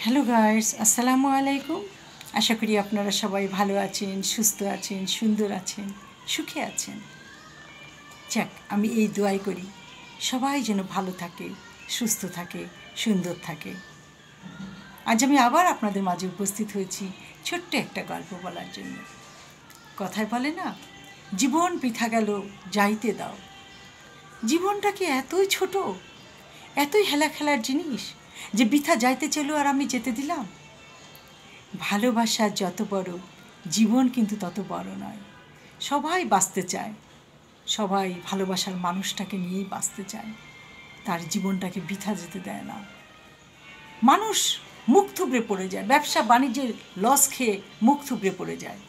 Hello guys, আসসালামু আলাইকুম। আশা করি আপনারা সবাই ভালো আছেন, সুস্থ আছেন, সুন্দর আছেন, সুখে আছেন। যাক, আমি এই দোয়াই করি সবাই যেন ভালো থাকে, সুস্থ থাকে, সুন্দর থাকে। আজ আমি আবার আপনাদের মাঝে উপস্থিত হয়েছি ছোট্ট একটা গল্প বলার জন্য। কথায় বলে না, জীবন বৃথা গেল যাইতে দাও। জীবনটা কি এতই ছোট, এতই হেলা খেলার জিনিস যে বৃথা যাইতে চলো আর আমি যেতে দিলাম? ভালোবাসা যত বড়, জীবন কিন্তু তত বড় নয়। সবাই বাঁচতে চায়, সবাই ভালোবাসার মানুষটাকে নিয়েই বাঁচতে চায়, তার জীবনটাকে বৃথা যেতে দেয় না। মানুষ মুখ থুবড়ে পড়ে যায়, ব্যবসা বাণিজ্যের লস খেয়ে মুখ থুবড়ে পড়ে যায়,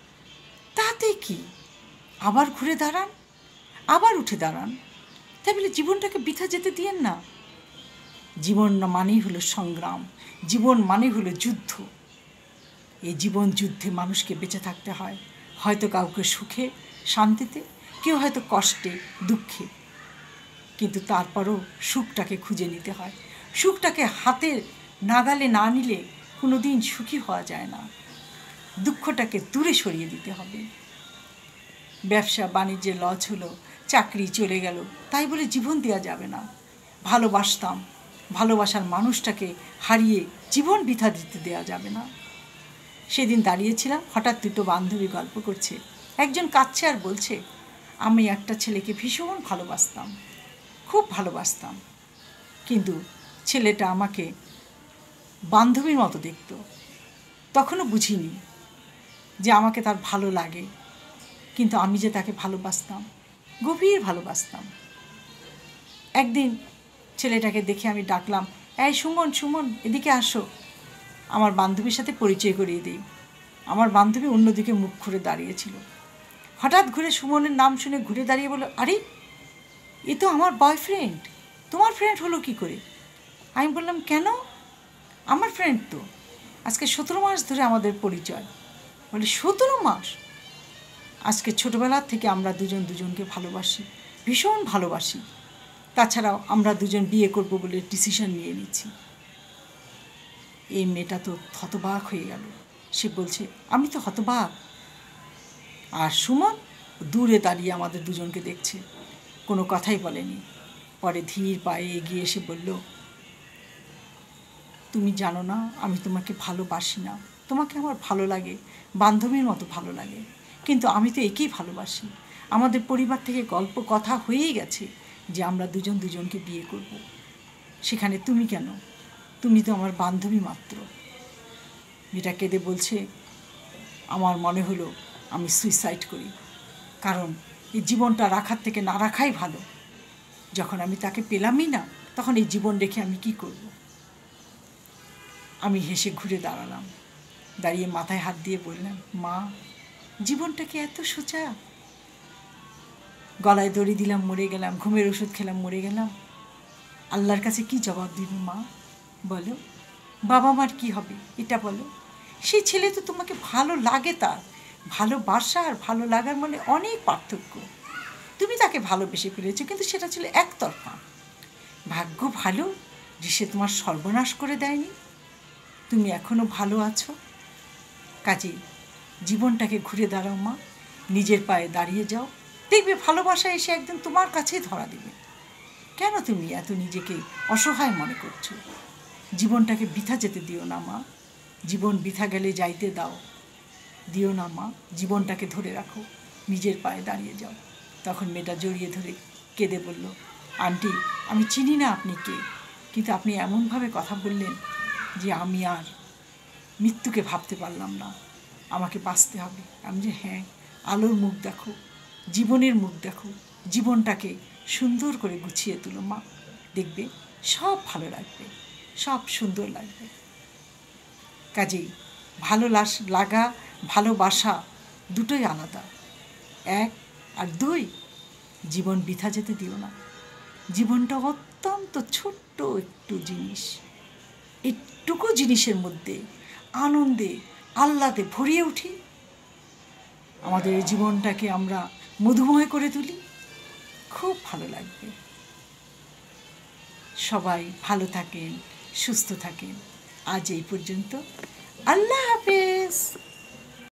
তাতে কি? আবার ঘুরে দাঁড়ান, আবার উঠে দাঁড়ান। তাই বলে জীবনটাকে বৃথা যেতে দিয়েন না। জীবন মানেই হলো সংগ্রাম, জীবন মানে হলো যুদ্ধ। এই জীবন যুদ্ধে মানুষকে বেঁচে থাকতে হয়, হয়তো কাউকে সুখে শান্তিতে, কেউ হয়তো কষ্টে দুঃখে, কিন্তু তারপরও সুখটাকে খুঁজে নিতে হয়। সুখটাকে হাতের নাগালে না নিলে কোনো দিন সুখী হওয়া যায় না। দুঃখটাকে দূরে সরিয়ে দিতে হবে। ব্যবসা বাণিজ্যে লস হলো, চাকরি চলে গেল, তাই বলে জীবন দেওয়া যাবে না। ভালোবাসতাম, ভালোবাসার মানুষটাকে হারিয়ে জীবন বৃথা দিতে দেওয়া যাবে না। সেদিন দাঁড়িয়েছিলাম, হঠাৎ দুটো বান্ধবী গল্প করছে। একজন কাঁদছে আর বলছে, আমি একটা ছেলেকে ভীষণ ভালোবাসতাম, খুব ভালোবাসতাম, কিন্তু ছেলেটা আমাকে বান্ধবীর মতো দেখত। তখনও বুঝিনি যে আমাকে তার ভালো লাগে, কিন্তু আমি যে তাকে ভালোবাসতাম, গভীর ভালোবাসতাম। একদিন ছেলেটাকে দেখে আমি ডাকলাম, এই সুমন, সুমন, এদিকে আসো। আমার বান্ধবীর সাথে পরিচয় করিয়ে দিই। আমার বান্ধবী অন্যদিকে মুখ ঘুরে দাঁড়িয়েছিল। হঠাৎ ঘুরে সুমনের নাম শুনে ঘুরে দাঁড়িয়ে বলল, আরে এ তো আমার বয়ফ্রেন্ড, তোমার ফ্রেন্ড হলো কি করে? আমি বললাম, কেন? আমার ফ্রেন্ড তো, আজকে 17 মাস ধরে আমাদের পরিচয়। বলে, 17 মাস? আজকে ছোটোবেলার থেকে আমরা দুজন দুজনকে ভালোবাসি, ভীষণ ভালোবাসি। তাছাড়াও আমরা দুজন বিয়ে করব বলে ডিসিশন নিয়ে নিচ্ছি। এই মেয়েটা তো হতবাক হয়ে গেল। সে বলছে, আমি তো হতবাক। আর সুমন দূরে দাঁড়িয়ে আমাদের দুজনকে দেখছে, কোনো কথাই বলেনি। পরে ধীর পায়ে এগিয়ে এসে বলল, তুমি জানো না আমি তোমাকে ভালোবাসি না। তোমাকে আমার ভালো লাগে, বান্ধবীর মতো ভালো লাগে, কিন্তু আমি তো একেই ভালোবাসি। আমাদের পরিবার থেকে গল্প কথা হয়েই গেছে যে আমরা দুজন দুজনকে বিয়ে করব। সেখানে তুমি কেন? তুমি তো আমার বান্ধবী মাত্র। মেয়েটা কেঁদে বলছে, আমার মনে হলো আমি সুইসাইড করি, কারণ এই জীবনটা রাখার থেকে না রাখাই ভালো। যখন আমি তাকে পেলামই না, তখন এই জীবন রেখে আমি কি করব? আমি হেসে ঘুরে দাঁড়ালাম, দাঁড়িয়ে মাথায় হাত দিয়ে বললাম, মা, জীবনটা কি এত সোজা? গলায় দড়ি দিলাম, মরে গেলাম, ঘুমের ওষুধ খেলাম, মরে গেলাম। আল্লাহর কাছে কি জবাব দিব মা? বলো, বাবা মার কি হবে এটা বলো? সেই ছেলে তো তোমাকে ভালো লাগে, তার ভালোবাসা আর ভালো লাগার মানে অনেক পার্থক্য। তুমি তাকে ভালোবেসে ফেলেছো, কিন্তু সেটা ছিল একতরফা। ভাগ্য ভালো যে সে তোমার সর্বনাশ করে দেয়নি, তুমি এখনও ভালো আছো। কাজেই জীবনটাকে ঘুরে দাঁড়াও মা, নিজের পায়ে দাঁড়িয়ে যাও, দেখবে ভালোবাসা এসে একদিন তোমার কাছেই ধরা দেবে। কেন তুমি এত নিজেকে অসহায় মনে করছো? জীবনটাকে বৃথা যেতে দিও না মা। জীবন বৃথা গেলে যাইতে দিও না মা। জীবনটাকে ধরে রাখো, নিজের পায়ে দাঁড়িয়ে যাও। তখন মেয়েটা জড়িয়ে ধরে কেঁদে বলল, আন্টি, আমি চিনি না আপনি কে, কিন্তু আপনি এমনভাবে কথা বললেন যে আমি আর মৃত্যুকে ভাবতে পারলাম না। আমাকে বাঁচতে হবে। আমি যে, হ্যাঁ, আলোর মুখ দেখো, জীবনের মুখ দেখো, জীবনটাকে সুন্দর করে গুছিয়ে তুলো মা, দেখবে সব ভালো লাগবে, সব সুন্দর লাগবে। কাজেই ভালো লাগা, ভালোবাসা দুটোই আলাদা। 1 আর 2, জীবন বৃথা যেতে দিও না। জীবনটা অত্যন্ত ছোট্ট একটু জিনিস। এইটুকু জিনিসের মধ্যে আনন্দে আহ্লাদে ভরিয়ে উঠি, আমাদের এই জীবনটাকে আমরা মধুময় করে তুলি, খুব ভালো লাগবে। সবাই ভালো থাকেন, সুস্থ থাকেন। আজ এই পর্যন্ত। আল্লাহ হাফেজ।